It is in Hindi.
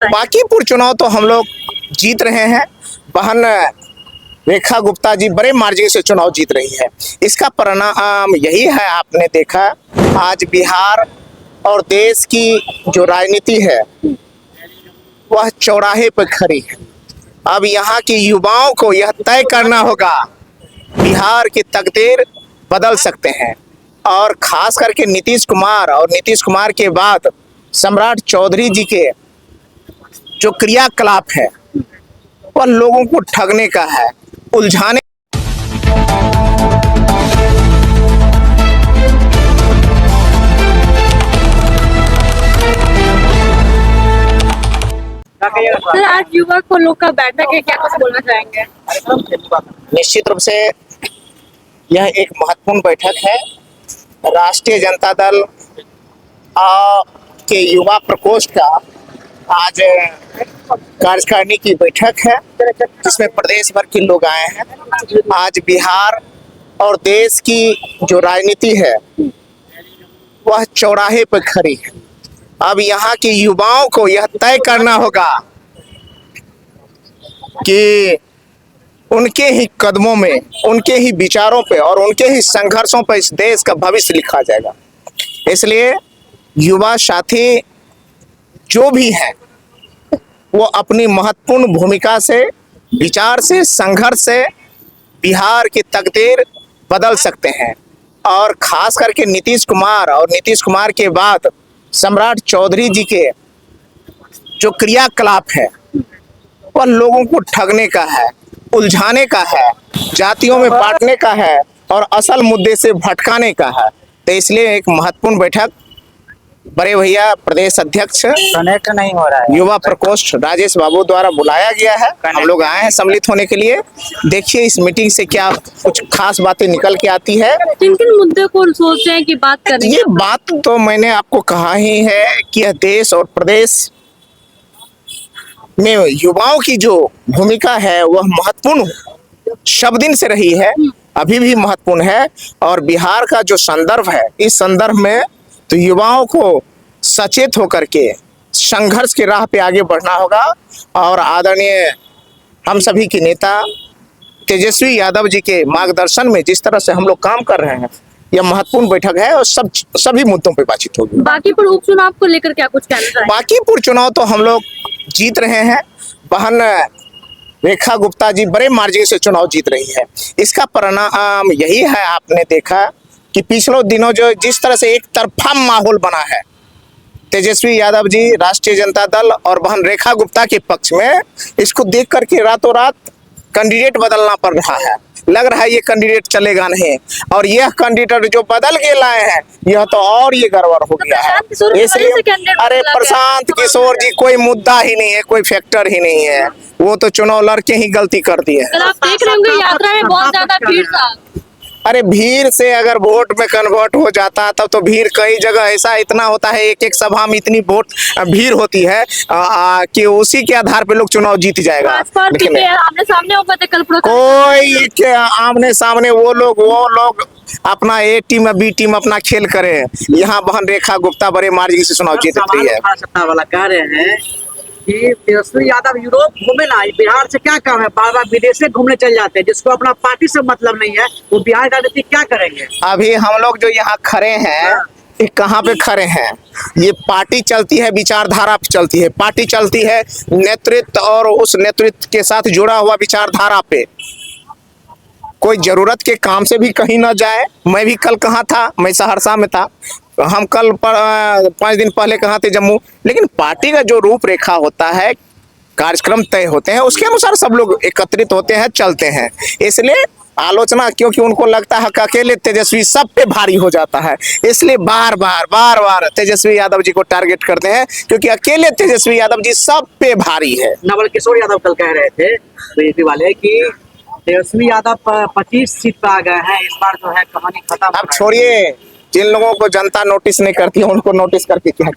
बांकीपुर चुनाव तो हम लोग जीत रहे हैं। बहन रेखा गुप्ता जी बड़े मार्जिन से चुनाव जीत रही है। इसका परिणाम यही है, आपने देखा आज बिहार और देश की जो राजनीति है वह चौराहे पर खड़ी है। अब यहाँ के युवाओं को यह तय करना होगा, बिहार की तकदीर बदल सकते हैं। और खास करके नीतीश कुमार और नीतीश कुमार के बाद सम्राट चौधरी जी के जो क्रियाकलाप है वह लोगों को ठगने का है, उलझाने। सर, आज युवा को लोग का बैठक है, क्या कुछ बोलना चाहेंगे? निश्चित रूप से यह एक महत्वपूर्ण बैठक है। राष्ट्रीय जनता दल के युवा प्रकोष्ठ का आज कार्यकारिणी की बैठक है, जिसमें प्रदेश भर के लोग आए हैं। आज बिहार और देश की जो राजनीति है वह चौराहे पर खड़ी है। अब यहाँ के युवाओं को यह तय करना होगा कि उनके ही कदमों में, उनके ही विचारों पे और उनके ही संघर्षों पर इस देश का भविष्य लिखा जाएगा। इसलिए युवा साथी जो भी हैं वो अपनी महत्वपूर्ण भूमिका से, विचार से, संघर्ष से बिहार की तकदीर बदल सकते हैं। और खास करके नीतीश कुमार और नीतीश कुमार के बाद सम्राट चौधरी जी के जो क्रियाकलाप है वह लोगों को ठगने का है, उलझाने का है, जातियों में बांटने का है और असल मुद्दे से भटकाने का है। तो इसलिए एक महत्वपूर्ण बैठक बड़े भैया प्रदेश अध्यक्ष कनेक्ट नहीं हो रहा है, युवा प्रकोष्ठ राजेश बाबू द्वारा बुलाया गया है। हम लोग आए हैं सम्मिलित होने के लिए। देखिए इस मीटिंग से क्या कुछ खास बातें निकल के आती है। किन किन मुद्दे को सोच रहे हैं कि बात करें? ये बात तो मैंने आपको कहा ही है कि यह देश और प्रदेश में युवाओं की जो भूमिका है वह महत्वपूर्ण सब दिन से रही है, अभी भी महत्वपूर्ण है। और बिहार का जो संदर्भ है, इस संदर्भ में तो युवाओं को सचेत होकर के संघर्ष के राह पे आगे बढ़ना होगा। और आदरणीय हम सभी के नेता तेजस्वी यादव जी के मार्गदर्शन में जिस तरह से हम लोग काम कर रहे हैं, यह महत्वपूर्ण बैठक है और सभी मुद्दों पे बातचीत होगी। बांकीपुर उपचुनाव को लेकर क्या कुछ कहना चाहेंगे? बांकीपुर चुनाव तो हम लोग जीत रहे हैं। बहन रेखा गुप्ता जी बड़े मार्जिन से चुनाव जीत रही है। इसका परिणाम यही है, आपने देखा कि पिछले दिनों जो जिस तरह से एक तरफा माहौल बना है, तेजस्वी यादव जी राष्ट्रीय जनता दल और बहन रेखा गुप्ता के पक्ष में, इसको देख करके रातों रात कैंडिडेट बदलना पड़ रहा है। लग रहा है ये कैंडिडेट चलेगा नहीं, और यह कैंडिडेट जो बदल के लाए हैं यह तो और ये गड़बड़ हो गया है। इसलिए अरे प्रशांत किशोर जी कोई मुद्दा ही नहीं है, कोई फैक्टर ही नहीं है, वो तो चुनाव लड़के ही गलती कर दी है। आप देख रहे होंगे यात्रा में बहुत ज्यादा भीड़ था। अरे भीड़ से अगर वोट में कन्वर्ट हो जाता है तब तो भीड़ कई जगह ऐसा इतना होता है, एक एक सभा में इतनी वोट भीड़ होती है कि उसी के आधार पे लोग चुनाव जीत जाएगा। आमने सामने कोई क्या आमने सामने, वो लोग अपना ए टीम बी टीम अपना खेल करे। यहाँ बहन रेखा गुप्ता बड़े मार्जिन से चुनाव जीत रही है। सत्ता वाला कह रहे हैं कि तेजस्वी यादव यूरोप घूमे ना, बिहार से क्या काम है, बार बार विदेश से घूमने चल जाते हैं, जिसको अपना पार्टी से मतलब नहीं है, वो बिहार राजनीति क्या करेंगे? अभी हम लोग जो यहाँ खड़े हैं, ये कहाँ पे खड़े हैं? ये पार्टी चलती है, विचारधारा चलती है, पार्टी चलती है नेतृत्व और उस नेतृत्व के साथ जुड़ा हुआ विचारधारा पे। कोई जरूरत के काम से भी कहीं ना जाए। मैं भी कल कहाँ था, मैं सहरसा में था, हम कल 5 दिन पहले कहाँ थे, जम्मू। लेकिन पार्टी का जो रूपरेखा होता है, कार्यक्रम तय होते हैं, उसके अनुसार सब लोग एकत्रित होते हैं, चलते हैं। इसलिए आलोचना, क्योंकि उनको लगता है कि अकेले तेजस्वी सब पे भारी हो जाता है, इसलिए बार बार तेजस्वी यादव जी को टारगेट करते हैं, क्योंकि अकेले तेजस्वी यादव जी सब पे भारी है। नवल किशोर यादव कल कह रहे थे बीजेपी वाले कि तेजस्वी यादव 25 सीट पर आ गए हैं, इस बार जो है कहानी खत्म। अब छोड़िए, जिन लोगों को जनता नोटिस नहीं करती है उनको नोटिस करके क्या